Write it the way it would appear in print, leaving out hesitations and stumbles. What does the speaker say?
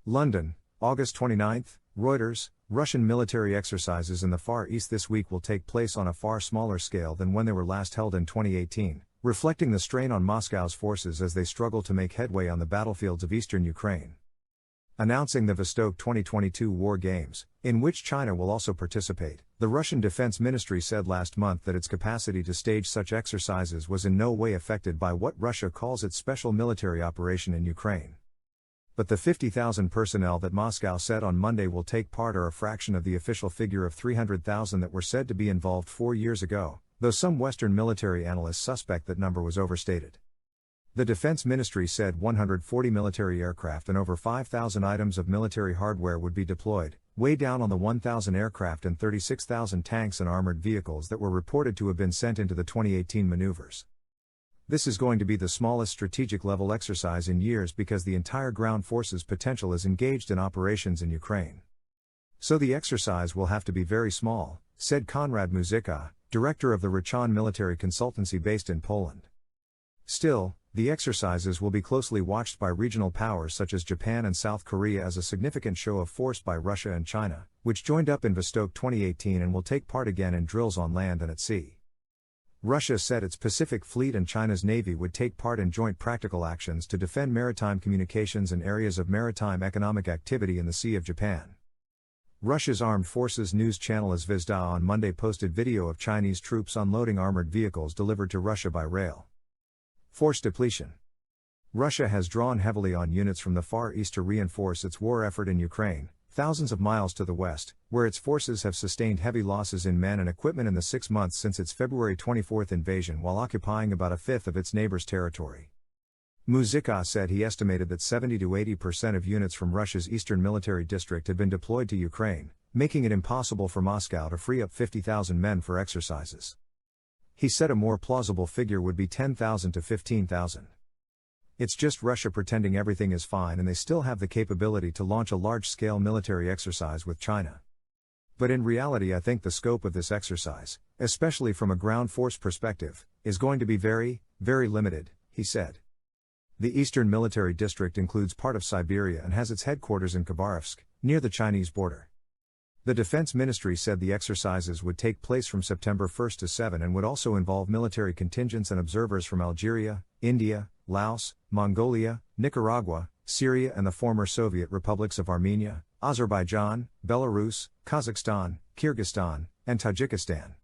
London, August 29. Reuters, Russian military exercises in the Far East this week will take place on a far smaller scale than when they were last held in 2018, reflecting the strain on Moscow's forces as they struggle to make headway on the battlefields of eastern Ukraine. Announcing the Vostok 2022 War Games, in which China will also participate, the Russian Defense Ministry said last month that its capacity to stage such exercises was in no way affected by what Russia calls its special military operation in Ukraine. But the 50,000 personnel that Moscow said on Monday will take part are a fraction of the official figure of 300,000 that were said to be involved 4 years ago, though some Western military analysts suspect that number was overstated. The Defense Ministry said 140 military aircraft and over 5,000 items of military hardware would be deployed, way down on the 1,000 aircraft and 36,000 tanks and armored vehicles that were reported to have been sent into the 2018 maneuvers. This is going to be the smallest strategic-level exercise in years because the entire ground forces potential is engaged in operations in Ukraine. So the exercise will have to be very small, said Konrad Muzyka, director of the Rachon military consultancy based in Poland. Still, the exercises will be closely watched by regional powers such as Japan and South Korea as a significant show of force by Russia and China, which joined up in Vostok 2018 and will take part again in drills on land and at sea. Russia said its Pacific Fleet and China's Navy would take part in joint practical actions to defend maritime communications and areas of maritime economic activity in the Sea of Japan. Russia's armed forces news channel Zvezda on Monday posted video of Chinese troops unloading armored vehicles delivered to Russia by rail. Force depletion. Russia has drawn heavily on units from the Far East to reinforce its war effort in Ukraine, thousands of miles to the west, where its forces have sustained heavy losses in men and equipment in the 6 months since its February 24 invasion while occupying about a fifth of its neighbor's territory. Muzyka said he estimated that 70 to 80% of units from Russia's eastern military district had been deployed to Ukraine, making it impossible for Moscow to free up 50,000 men for exercises. He said a more plausible figure would be 10,000 to 15,000. It's just Russia pretending everything is fine and they still have the capability to launch a large-scale military exercise with China. But in reality I think the scope of this exercise, especially from a ground force perspective, is going to be very, very limited, he said. The Eastern Military District includes part of Siberia and has its headquarters in Khabarovsk, near the Chinese border. The Defense Ministry said the exercises would take place from September 1 to 7 and would also involve military contingents and observers from Algeria, India, Laos, Mongolia, Nicaragua, Syria and the former Soviet republics of Armenia, Azerbaijan, Belarus, Kazakhstan, Kyrgyzstan, and Tajikistan.